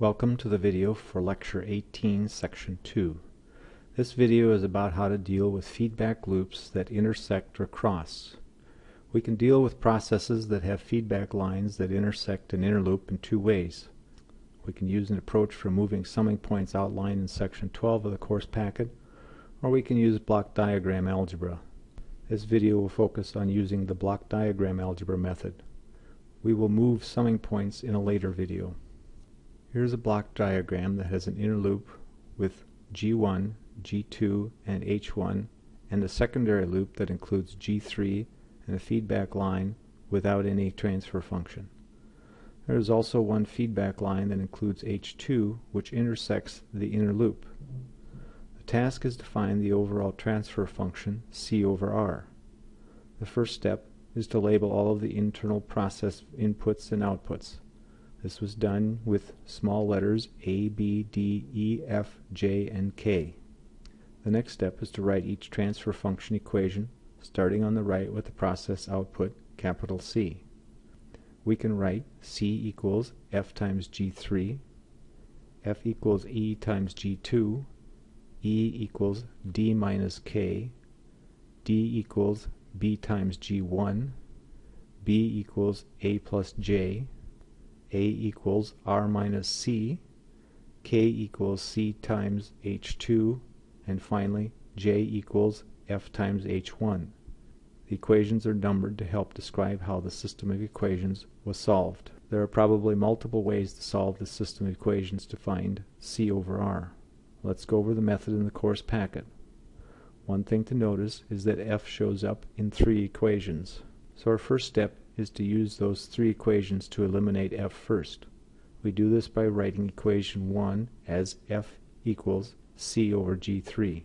Welcome to the video for Lecture 18, Section 2. This video is about how to deal with feedback loops that intersect or cross. We can deal with processes that have feedback lines that intersect an inner loop in two ways. We can use an approach for moving summing points outlined in Section 12 of the course packet, or we can use block diagram algebra. This video will focus on using the block diagram algebra method. We will move summing points in a later video. Here's a block diagram that has an inner loop with G1, G2, and H1, and a secondary loop that includes G3 and a feedback line without any transfer function. There is also one feedback line that includes H2, which intersects the inner loop. The task is to find the overall transfer function C over R. The first step is to label all of the internal process inputs and outputs. This was done with small letters A, B, D, E, F, J, and K. The next step is to write each transfer function equation, starting on the right with the process output, capital C. We can write C equals F times G3, F equals E times G2, E equals D minus K, D equals B times G1, B equals A plus J, A equals R minus C, K equals C times H2, and finally J equals F times H1. The equations are numbered to help describe how the system of equations was solved. There are probably multiple ways to solve the system of equations to find C over R. Let's go over the method in the course packet. One thing to notice is that F shows up in 3 equations. So our first step is to use those 3 equations to eliminate F first. We do this by writing equation 1 as F equals C over G3.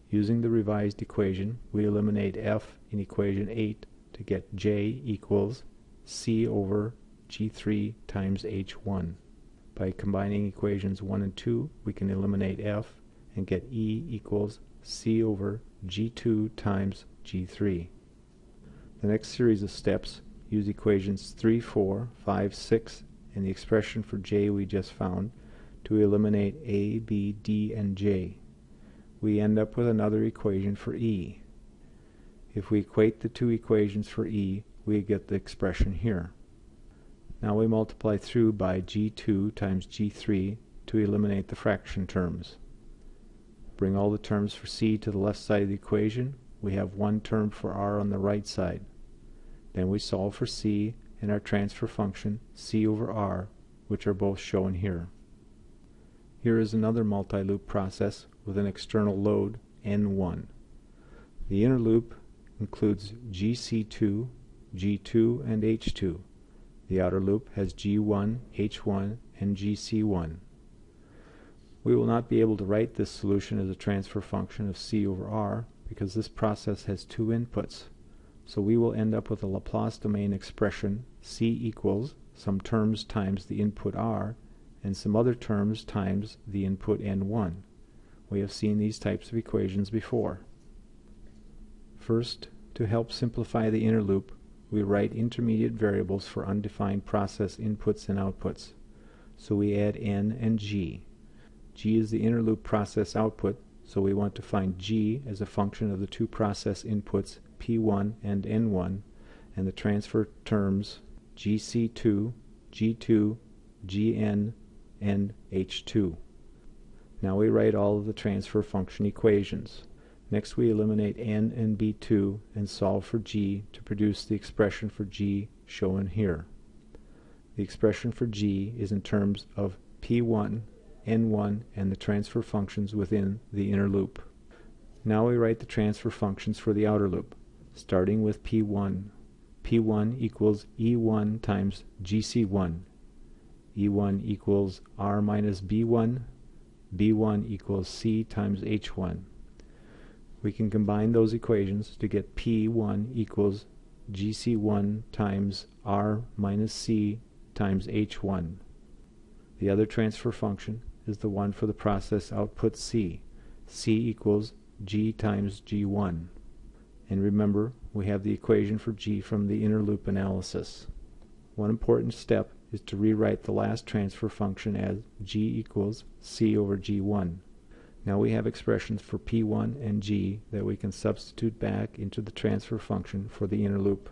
Using the revised equation, we eliminate F in equation 8 to get J equals C over G3 times H1. By combining equations 1 and 2, we can eliminate F and get E equals C over G2 times G3. The next series of steps use equations 3, 4, 5, 6, and the expression for J we just found to eliminate A, B, D, and J. We end up with another equation for E. If we equate the 2 equations for E, we get the expression here. Now we multiply through by G2 times G3 to eliminate the fraction terms. Bring all the terms for C to the left side of the equation. We have one term for R on the right side. Then we solve for C and our transfer function C over R, which are both shown here. Here is another multi-loop process with an external load N1. The inner loop includes GC2, G2, and H2. The outer loop has G1, H1, and GC1. We will not be able to write this solution as a transfer function of C over R because this process has 2 inputs. So we will end up with a Laplace domain expression C equals some terms times the input R and some other terms times the input N1. We have seen these types of equations before. First, to help simplify the inner loop, we write intermediate variables for undefined process inputs and outputs. So we add N and G. G is the inner loop process output, so we want to find G as a function of the 2 process inputs P1 and N1, and the transfer terms GC2, G2, Gn, and H2. Now we write all of the transfer function equations. Next we eliminate N and B2 and solve for G to produce the expression for G shown here. The expression for G is in terms of P1, N1, and the transfer functions within the inner loop. Now we write the transfer functions for the outer loop, starting with P1. P1 equals E1 times GC1. E1 equals R minus B1. B1 equals C times H1. We can combine those equations to get P1 equals GC1 times R minus C times H1. The other transfer function is the one for the process output C. C equals G times G1. And remember, we have the equation for G from the inner loop analysis. One important step is to rewrite the last transfer function as g equals c over g1. Now we have expressions for p1 and g that we can substitute back into the transfer function for the inner loop.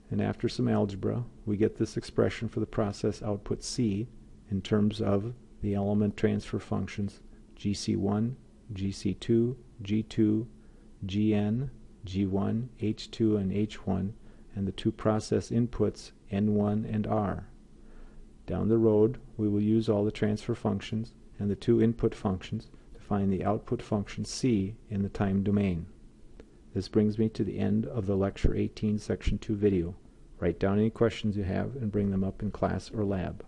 And after some algebra, we get this expression for the process output c in terms of the element transfer functions gc1, gc2, g2, gn, g1, h2, and h1, and the two process inputs n1 and r. Down the road, we will use all the transfer functions and the two input functions to find the output function c in the time domain. This brings me to the end of the Lecture 18 Section 2 video. Write down any questions you have and bring them up in class or lab.